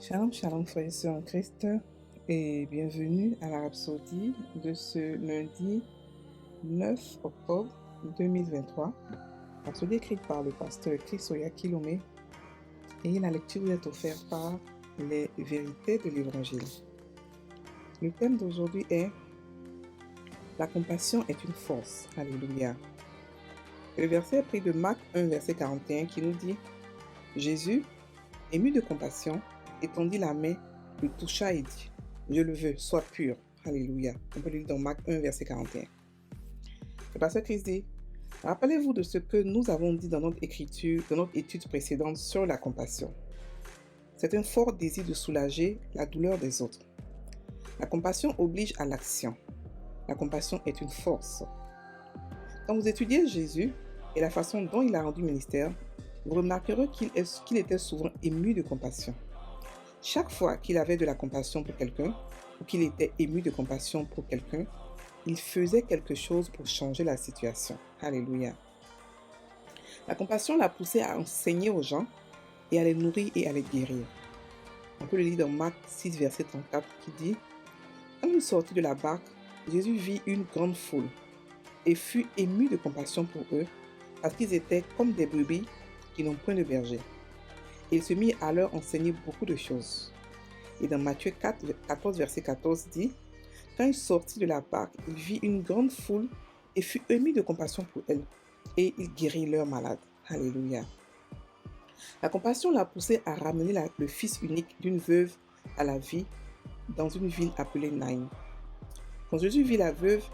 Shalom, shalom, frères et sœurs en Christ, et bienvenue à la Rhapsodie de ce lundi 9 octobre 2023. Rhapsodie écrite par le pasteur Chrisoya Kilomé, et la lecture vous est offerte par les vérités de l'Évangile. Le thème d'aujourd'hui est « La compassion est une force ». Alléluia. Et le verset est pris de Marc 1, verset 41 qui nous dit « Jésus, ému de compassion, étendit la main, le toucha et dit « Je le veux, sois pur ». Alléluia. On peut le lire dans Marc 1, verset 41. Le pasteur Christ dit « Rappelez-vous de ce que nous avons dit dans notre écriture, dans notre étude précédente sur la compassion. C'est un fort désir de soulager la douleur des autres. La compassion oblige à l'action. La compassion est une force. Quand vous étudiez Jésus et la façon dont il a rendu ministère, vous remarquerez qu'il était souvent ému de compassion. Chaque fois qu'il avait de la compassion pour quelqu'un, ou qu'il était ému de compassion pour quelqu'un, il faisait quelque chose pour changer la situation. Alléluia. La compassion l'a poussé à enseigner aux gens et à les nourrir et à les guérir. On peut le lire dans Marc 6, verset 34, qui dit « Quand il sortit de la barque, Jésus vit une grande foule et fut ému de compassion pour eux, parce qu'ils étaient comme des brebis qui n'ont point de berger. Et il se mit à leur enseigner beaucoup de choses. » Et dans Matthieu 14, verset 14 dit « Quand il sortit de la barque, il vit une grande foule et fut ému de compassion pour elle, et il guérit leurs malades. » Alléluia. La compassion l'a poussé à ramener le fils unique d'une veuve à la vie dans une ville appelée Naïm. Quand Jésus vit la veuve,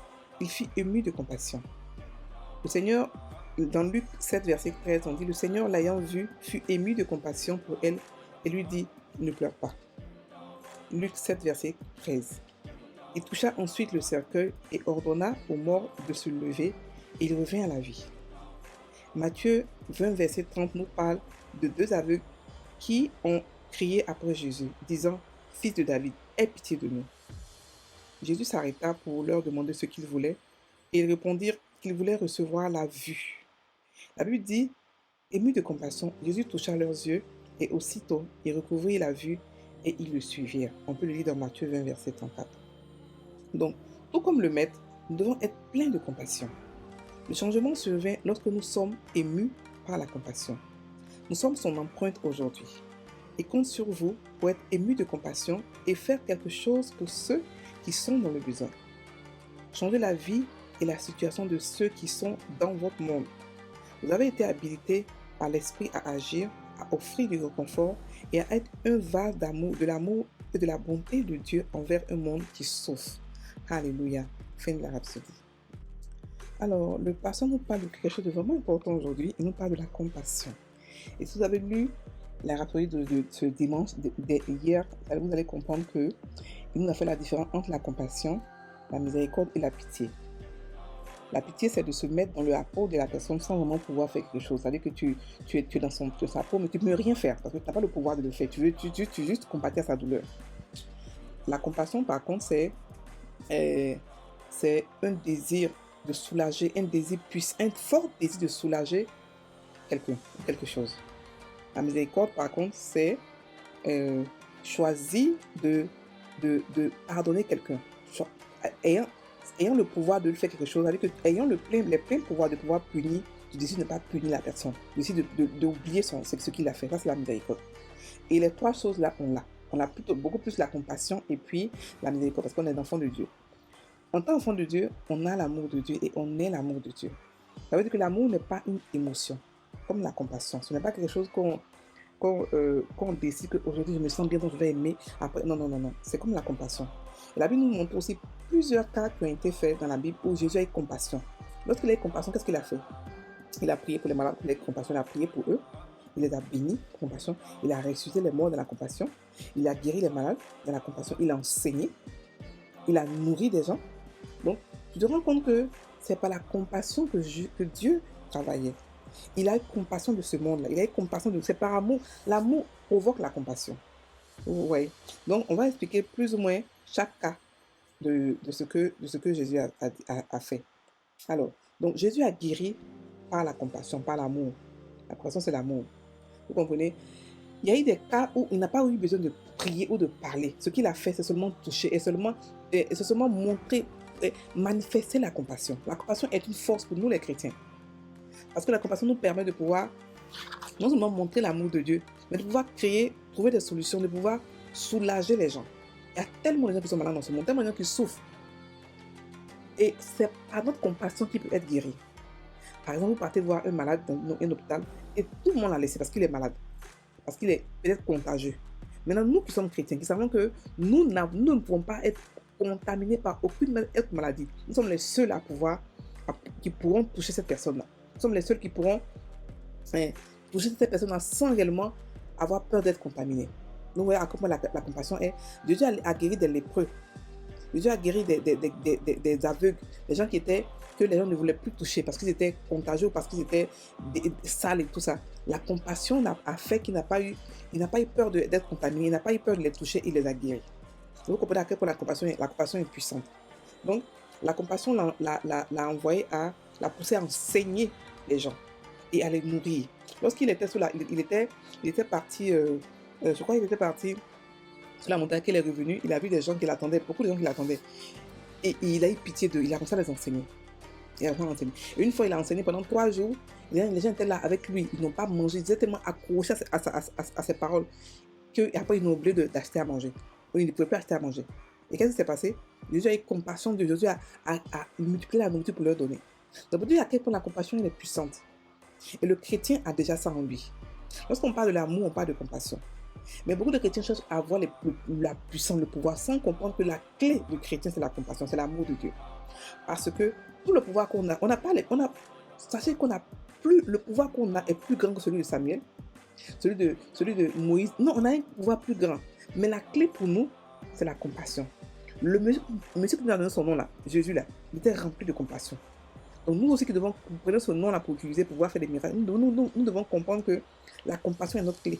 il fut ému de compassion. Le Seigneur, dans Luc 7, verset 13, on dit « Le Seigneur, l'ayant vue, fut ému de compassion pour elle et lui dit « Ne pleure pas. » Luc 7, verset 13. Il toucha ensuite le cercueil et ordonna aux morts de se lever, et il revint à la vie. Matthieu 20, verset 30 nous parle de deux aveugles qui ont crié après Jésus, disant « Fils de David, aie pitié de nous. » Jésus s'arrêta pour leur demander ce qu'ils voulaient, et ils répondirent qu'ils voulaient recevoir la vue. La Bible dit, ému de compassion, Jésus toucha leurs yeux, et aussitôt ils recouvrirent la vue, et ils le suivirent. On peut le lire dans Matthieu 20, verset 34. Donc, tout comme le Maître, nous devons être pleins de compassion. Le changement survient lorsque nous sommes émus par la compassion. Nous sommes son empreinte aujourd'hui. Il compte sur vous pour être émus de compassion et faire quelque chose pour ceux qui sont dans le besoin. Changer la vie et la situation de ceux qui sont dans votre monde. Vous avez été habilités par l'Esprit à agir, à offrir du réconfort et à être un vase d'amour, de l'amour et de la bonté de Dieu envers un monde qui souffre. Alléluia. Fin de la Rhapsodie. Alors, le pasteur nous parle de quelque chose de vraiment important aujourd'hui. Il nous parle de la compassion. Et si vous avez lu la Rhapsodie de ce dimanche, hier, vous allez comprendre qu'il nous a fait la différence entre la compassion, la miséricorde et la pitié. La pitié, c'est de se mettre dans la peau de la personne sans vraiment pouvoir faire quelque chose. C'est-à-dire que tu es dans sa peau, mais tu ne peux rien faire parce que tu n'as pas le pouvoir de le faire. Tu juste compatir sa douleur. La compassion, par contre, c'est un désir de soulager, un fort désir de soulager quelque chose. La miséricorde, par contre, c'est choisir de pardonner quelqu'un. Ayant le pouvoir de lui faire quelque chose, c'est-à-dire que ayant les pleins pouvoirs de pouvoir punir, tu décides de ne pas punir la personne. Tu décides d'oublier ce qu'il a fait. Ça, c'est la miséricorde. Et les trois choses-là, on l'a. On a beaucoup plus la compassion et puis la miséricorde parce qu'on est enfant de Dieu. En tant qu'enfant de Dieu, on a l'amour de Dieu et on est l'amour de Dieu. Ça veut dire que l'amour n'est pas une émotion, comme la compassion. Ce n'est pas quelque chose qu'on décide qu'aujourd'hui je me sens bien, donc je vais aimer. Après, non. C'est comme la compassion. Et la Bible nous montre aussi plusieurs cas qui ont été faits dans la Bible où Jésus a eu compassion. Lorsqu'il a eu compassion, qu'est-ce qu'il a fait? Il a prié pour les malades, il a eu compassion, il a prié pour eux. Il les a bénis, compassion. Il a ressuscité les morts dans la compassion. Il a guéri les malades dans la compassion. Il a enseigné. Il a nourri des gens. Donc, tu te rends compte que c'est par la compassion que Dieu travaillait. Il a eu compassion de ce monde-là. Il a eu compassion de... C'est par amour. L'amour provoque la compassion. Ouais. Donc, on va expliquer plus ou moins chaque cas de ce que Jésus a fait. Alors, donc Jésus a guéri par la compassion, par l'amour. La compassion, c'est l'amour. Vous comprenez? Il y a eu des cas où il n'a pas eu besoin de prier ou de parler. Ce qu'il a fait, c'est seulement toucher c'est seulement montrer, manifester la compassion. La compassion est une force pour nous les chrétiens. Parce que la compassion nous permet de pouvoir non seulement montrer l'amour de Dieu, mais de pouvoir trouver des solutions, de pouvoir soulager les gens. Il y a tellement de gens qui sont malades dans ce monde, tellement de gens qui souffrent. Et c'est par notre compassion qu'il peut être guéri. Par exemple, vous partez voir un malade dans un hôpital et tout le monde l'a laissé parce qu'il est malade, parce qu'il est peut-être contagieux. Maintenant, nous qui sommes chrétiens, qui savons que nous ne pouvons pas être contaminés par aucune autre maladie. Nous sommes les seuls qui pourront toucher cette personne-là. Nous sommes les seuls qui pourront toucher cette personne-là sans réellement avoir peur d'être contaminés. Donc, voyez à quel point la compassion est. Dieu a guéri des lépreux. Dieu a guéri des aveugles, des gens que les gens ne voulaient plus toucher parce qu'ils étaient contagieux, parce qu'ils étaient sales et tout ça. La compassion a fait qu'il n'a pas eu peur d'être contaminé, il n'a pas eu peur de les toucher, il les a guéris. Vous comprenez à quel point la compassion est puissante. Donc, la compassion l'a envoyé l'a poussé à enseigner les gens et à les nourrir. Lorsqu'il était il était parti, je crois qu'il était parti sur la montagne, qu'il est revenu, il a vu des gens qui l'attendaient, beaucoup de gens qui l'attendaient. Et il a eu pitié d'eux, il a commencé à les enseigner. Et une fois, il a enseigné pendant 3 jours, les gens étaient là avec lui, ils n'ont pas mangé, ils étaient tellement accrochés à ses paroles qu'après ils ont oublié d'acheter à manger. Ils ne pouvaient plus acheter à manger. Et qu'est-ce qui s'est passé? Jésus a eu compassion de Jésus, a multiplié la nourriture pour leur donner. Donc, pour dire à quel point la compassion est puissante. Et le chrétien a déjà ça en lui. Lorsqu'on parle de l'amour, on parle de compassion. Mais beaucoup de chrétiens cherchent à avoir la puissance, le pouvoir, sans comprendre que la clé du chrétien, c'est la compassion, c'est l'amour de Dieu. Parce que tout le pouvoir qu'on a, sachez qu'on a plus, le pouvoir qu'on a est plus grand que celui de Samuel, celui de Moïse. Non, on a un pouvoir plus grand. Mais la clé pour nous, c'est la compassion. Le monsieur qui nous a donné son nom là, Jésus là, il était rempli de compassion. Donc nous aussi qui devons prendre ce nom là pour utiliser, pour pouvoir faire des miracles, nous devons comprendre que la compassion est notre clé.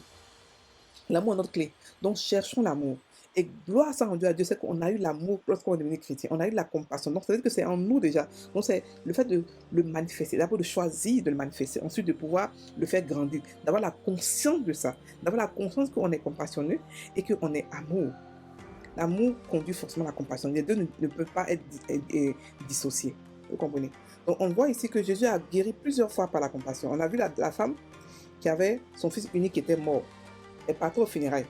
L'amour est notre clé. Donc, cherchons l'amour. Et gloire soit rendue à Dieu, c'est qu'on a eu l'amour lorsqu'on est devenu chrétien. On a eu la compassion. Donc, ça veut dire que c'est en nous déjà. Donc, c'est le fait de le manifester. D'abord, de choisir de le manifester. Ensuite, de pouvoir le faire grandir. D'avoir la conscience de ça. D'avoir la conscience qu'on est compassionné et qu'on est amour. L'amour conduit forcément à la compassion. Les deux ne peuvent pas être dissociés. Vous comprenez? Donc, on voit ici que Jésus a guéri plusieurs fois par la compassion. On a vu la femme qui avait son fils unique qui était mort. Elle partait au funérailles,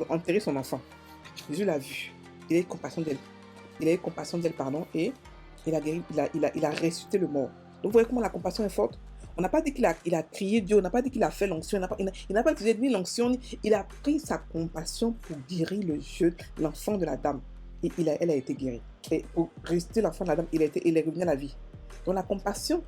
enterrer son enfant. Jésus l'a vu. Il a eu compassion d'elle. Et il a ressuscité le mort. Donc vous voyez comment la compassion est forte. On n'a pas dit qu'il a crié Dieu, on n'a pas dit qu'il a fait l'onction, il n'a pas utilisé ni l'onction, il a pris sa compassion pour guérir l'enfant de la dame. Et elle a été guérie. Et pour ressusciter l'enfant de la dame, il est revenu à la vie. Donc la compassion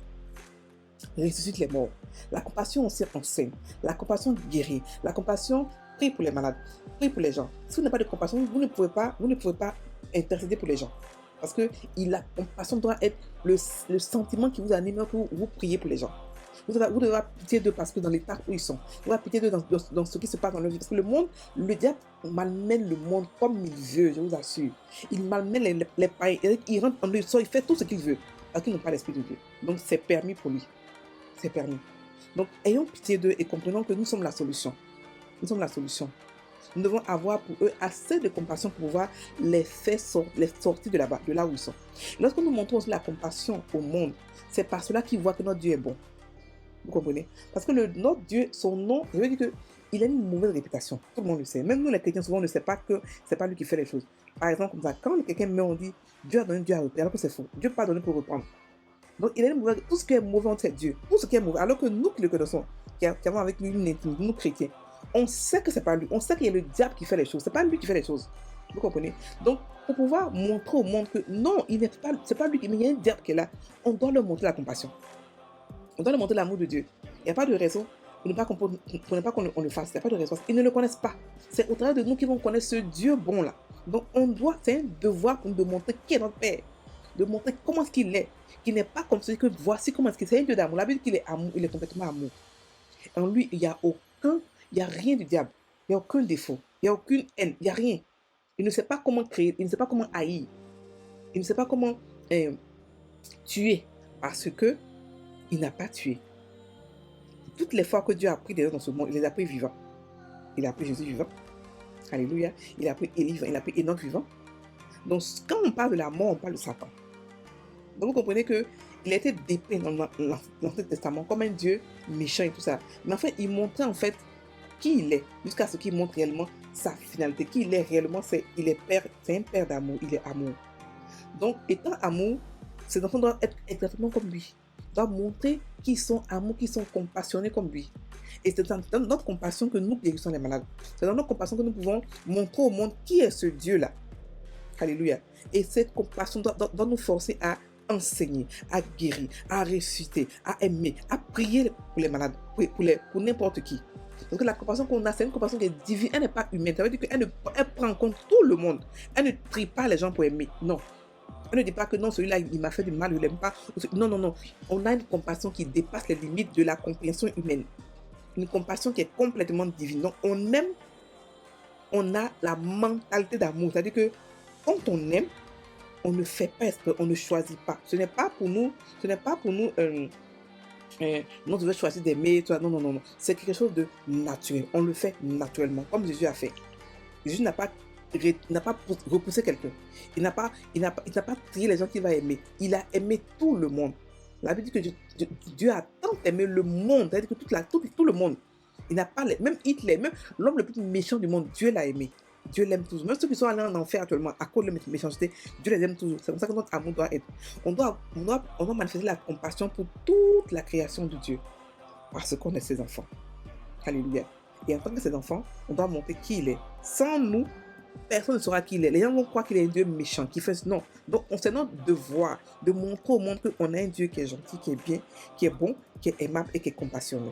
ressuscite les morts. La compassion aussi enseigne. La compassion guérit. La compassion prie pour les malades, prie pour les gens. Si vous n'avez pas de compassion, vous ne pouvez pas intercéder pour les gens. Parce que la compassion doit être le sentiment qui vous anime pour vous prier pour les gens. Vous devez avoir pitié d'eux parce que dans l'état où ils sont. Vous devez avoir pitié d'eux dans ce qui se passe dans leur vie. Parce que le diable malmène le monde comme il veut, je vous assure. Il malmène les païens. Il rentre en eux, il fait tout ce qu'il veut. Parce qu'ils n'ont pas l'esprit de Dieu. Donc c'est permis pour lui. C'est permis. Donc, ayons pitié d'eux et comprenons que nous sommes la solution. Nous sommes la solution. Nous devons avoir pour eux assez de compassion pour pouvoir les sortir de là-bas, de là où ils sont. Lorsque nous montrons aussi la compassion au monde, c'est par cela qu'ils voient que notre Dieu est bon. Vous comprenez? Parce que notre Dieu, son nom, je veux dire qu'il a une mauvaise réputation. Tout le monde le sait. Même nous, les chrétiens, souvent, on ne sait pas que c'est pas lui qui fait les choses. Par exemple, comme ça, quand quelqu'un meurt, on dit Dieu a donné, Dieu a repris, alors que c'est faux. Dieu n'a pas donné pour reprendre. Donc, il a une mauvaise, tout ce qui est mauvais, c'est Dieu. Tout ce qui est mauvais. Alors que nous qui le connaissons, qui avons avec lui une intimité, nous chrétiens, on sait que c'est pas lui. On sait qu'il y a le diable qui fait les choses. C'est pas lui qui fait les choses. Vous comprenez? Donc, pour pouvoir montrer au monde que non, c'est pas lui mais il y a un diable qui est là, on doit leur montrer la compassion. On doit leur montrer l'amour de Dieu. Il n'y a pas de raison pour ne pas qu'on le fasse. Il n'y a pas de raison. Ils ne le connaissent pas. C'est au travers de nous qu'ils vont connaître ce Dieu bon là. Donc, c'est un devoir pour nous de montrer qui est notre Père. De montrer comment est-ce qu'il est. Qu'il n'est pas comme celui que voici comment est-ce qu'il est. C'est un Dieu d'amour. La Bible dit qu'il est amour, il est complètement amour. En lui, il n'y a rien du diable. Il n'y a aucun défaut. Il n'y a aucune haine. Il n'y a rien. Il ne sait pas comment créer. Il ne sait pas comment haïr. Il ne sait pas comment tuer. Parce que il n'a pas tué. Toutes les fois que Dieu a pris des gens dans ce monde, il les a pris vivants. il a appelé Jésus vivant. Alléluia. Il a appelé Élie vivant, il a appelé Enoch vivant. Donc, quand on parle de la mort, on parle de Satan. Donc, vous comprenez qu'il a été dépeint dans l'Ancien Testament comme un Dieu méchant et tout ça. Mais en fait, il montrait en fait qui il est, jusqu'à ce qu'il montre réellement sa finalité. Qui il est réellement, c'est un père d'amour, il est amour. Donc, étant amour, ces enfants doivent être exactement comme lui. Ils doivent montrer qu'ils sont amour, qu'ils sont compassionnés comme lui. Et c'est dans notre compassion que nous guérissons les malades. C'est dans notre compassion que nous pouvons montrer au monde qui est ce Dieu-là. Alléluia. Et cette compassion doit nous forcer à enseigner, à guérir, à ressusciter, à aimer, à prier pour les malades, pour n'importe qui. Parce que la compassion qu'on a, c'est une compassion qui est divine, elle n'est pas humaine. Ça veut dire qu'elle prend en compte tout le monde. Elle ne trie pas les gens pour aimer. Non. Elle ne dit pas que non, celui-là, il m'a fait du mal, je ne l'aime pas. Non, non, non. On a une compassion qui dépasse les limites de la compréhension humaine. Une compassion qui est complètement divine. Donc, on aime, on a la mentalité d'amour. C'est-à-dire que quand on aime, on ne fait pas exprès, on ne choisit pas. Ce n'est pas pour nous, non, tu veux choisir d'aimer, non, non, non, non. C'est quelque chose de naturel. On le fait naturellement, comme Jésus a fait. Jésus n'a pas repoussé quelqu'un. Il n'a pas trié les gens qu'il va aimer. Il a aimé tout le monde. La Bible dit que Dieu a tant aimé le monde, c'est-à-dire que tout le monde. Il n'a pas, même Hitler, même l'homme le plus méchant du monde, Dieu l'a aimé. Dieu l'aime toujours. Même ceux qui sont allés en enfer actuellement à cause de la méchanceté, Dieu les aime toujours. C'est comme ça que notre amour doit être. On doit manifester la compassion pour toute la création de Dieu. Parce qu'on est ses enfants. Alléluia. Et en tant que ses enfants, on doit montrer qui il est. Sans nous, personne ne saura qui il est. Les gens vont croire qu'il est un Dieu méchant, qui fait... Non. Donc, c'est notre devoir de montrer au monde qu'on a un Dieu qui est gentil, qui est bien, qui est bon, qui est aimable et qui est compassionné.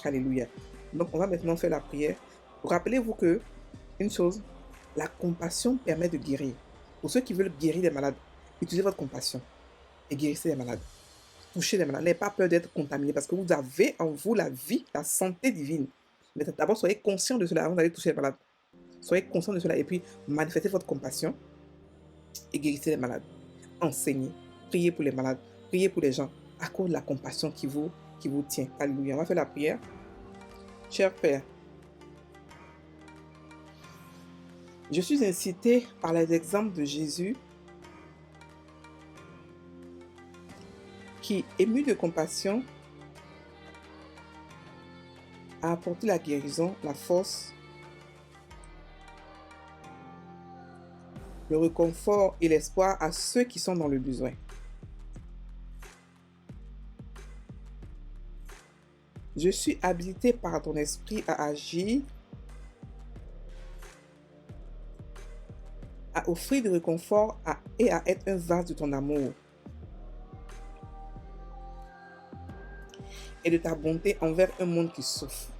Alléluia. Donc, on va maintenant faire la prière. Rappelez-vous que une chose, la compassion permet de guérir. Pour ceux qui veulent guérir les malades, utilisez votre compassion et guérissez les malades. Touchez les malades. N'ayez pas peur d'être contaminé parce que vous avez en vous la vie, la santé divine. Mais d'abord, soyez conscient de cela avant d'aller toucher les malades. Soyez conscient de cela et puis manifestez votre compassion et guérissez les malades. Enseignez, priez pour les malades, priez pour les gens à cause de la compassion qui vous tient. Alléluia. On va faire la prière. Cher Père, je suis incité par les exemples de Jésus qui, ému de compassion, a apporté la guérison, la force, le réconfort et l'espoir à ceux qui sont dans le besoin. Je suis habilité par ton esprit à agir, à offrir du réconfort et à être un vase de ton amour et de ta bonté envers un monde qui souffre.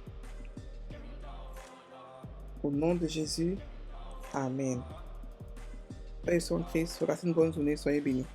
Au nom de Jésus, Amen. Père et Son Christ, passez une bonne journée, soyez bénis.